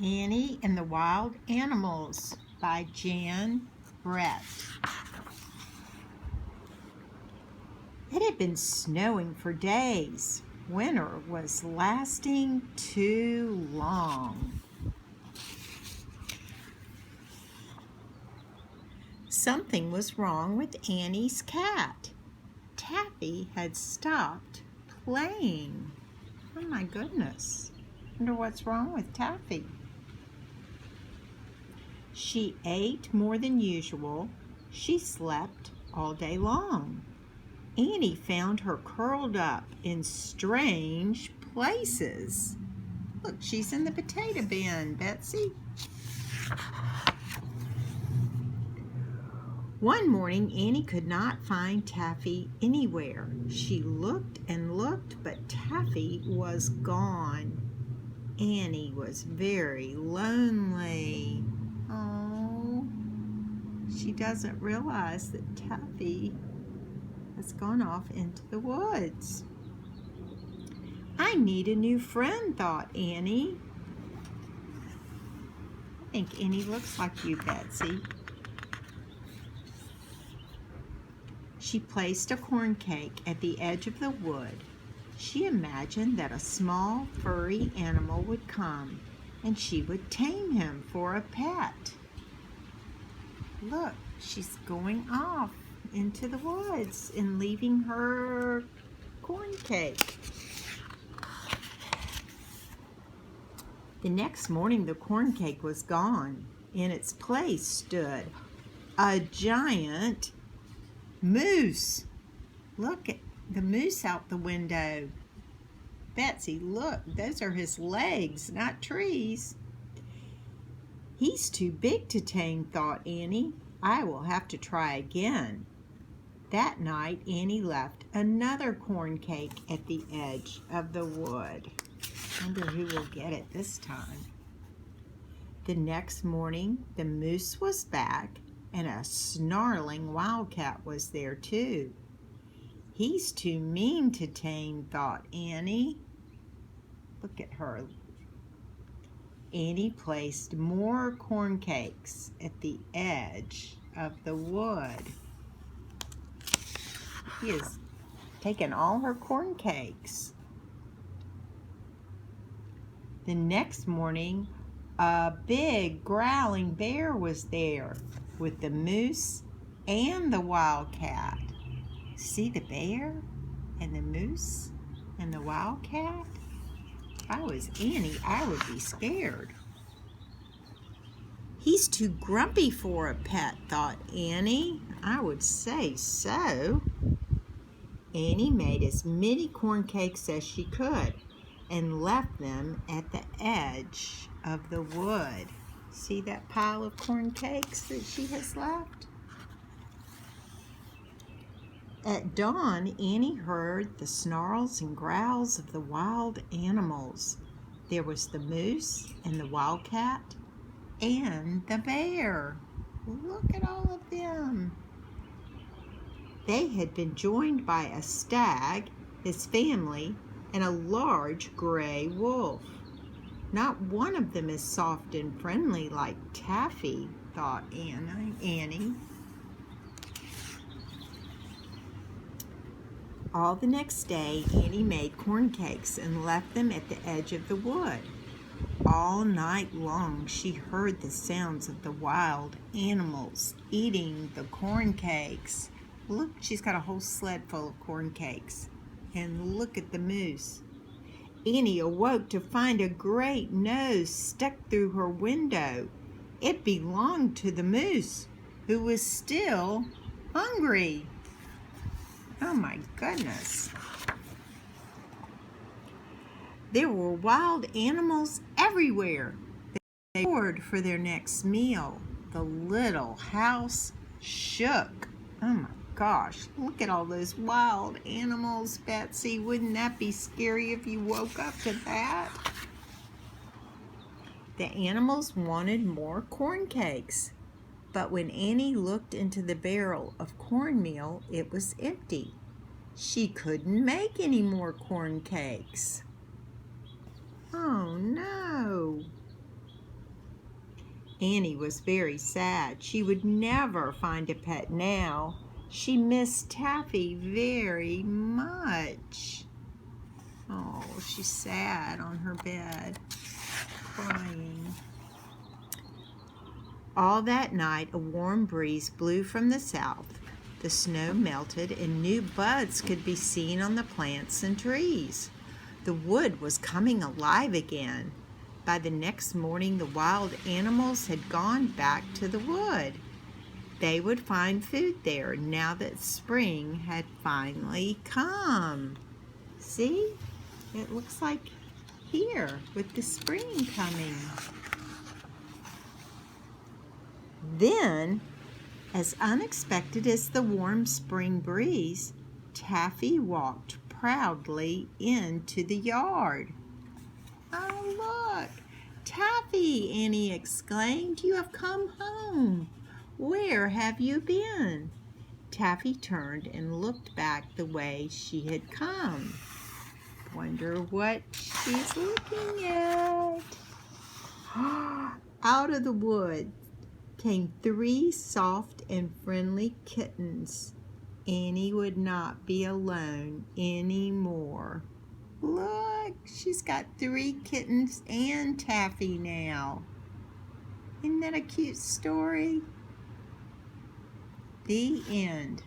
Annie and the Wild Animals by Jan Brett. It had been snowing for days. Winter was lasting too long. Something was wrong with Annie's cat. Taffy had stopped playing. Oh my goodness. Wonder what's wrong with Taffy. She ate more than usual. She slept all day long. Annie found her curled up in strange places. Look, she's in the potato bin, Betsy. One morning, Annie could not find Taffy anywhere. She looked and looked, but Taffy was gone. Annie was very lonely. Oh, she doesn't realize that Taffy has gone off into the woods. I need a new friend, thought Annie. I think Annie looks like you, Betsy. She placed a corn cake at the edge of the wood. She imagined that a small, furry animal would come, and she would tame him for a pet. Look, she's going off into the woods and leaving her corn cake. The next morning, the corn cake was gone. In its place stood a giant moose. Look at the moose out the window. Betsy, look, those are his legs, not trees. He's too big to tame, thought Annie. I will have to try again. That night, Annie left another corn cake at the edge of the wood. Wonder who will get it this time. The next morning, the moose was back, and a snarling wildcat was there too. He's too mean to tame, thought Annie. Look at her. Annie placed more corn cakes at the edge of the wood. He has taken all her corn cakes. The next morning, a big growling bear was there with the moose and the wildcat. See the bear and the moose and the wildcat? If I was Annie, I would be scared. He's too grumpy for a pet, thought Annie. I would say so. Annie made as many corn cakes as she could and left them at the edge of the wood. See that pile of corn cakes that she has left? At dawn, Annie heard the snarls and growls of the wild animals. There was the moose and the wildcat and the bear. Look at all of them. They had been joined by a stag, his family, and a large gray wolf. Not one of them is soft and friendly like Taffy, thought Annie. All the next day, Annie made corn cakes and left them at the edge of the wood. All night long, she heard the sounds of the wild animals eating the corn cakes. Look, she's got a whole sled full of corn cakes. And look at the moose. Annie awoke to find a great nose stuck through her window. It belonged to the moose, who was still hungry. Oh my goodness. There were wild animals everywhere. They roared for their next meal. The little house shook. Oh my gosh, look at all those wild animals, Betsy. Wouldn't that be scary if you woke up to that? The animals wanted more corn cakes, but when Annie looked into the barrel of cornmeal, it was empty. She couldn't make any more corn cakes. Oh no! Annie was very sad. She would never find a pet now. She missed Taffy very much. Oh, she's sad on her bed, crying. All that night, a warm breeze blew from the south. The snow melted and new buds could be seen on the plants and trees. The wood was coming alive again. By the next morning, the wild animals had gone back to the wood. They would find food there now that spring had finally come. See? It looks like here with the spring coming. Then, as unexpected as the warm spring breeze, Taffy walked proudly into the yard. "Oh, look! Taffy!" Annie exclaimed. "You have come home. Where have you been?" Taffy turned and looked back the way she had come. Wonder what she's looking at. Out of the wood came 3 soft and friendly kittens. Annie would not be alone anymore. Look, she's got 3 kittens and Taffy now. Isn't that a cute story? The end.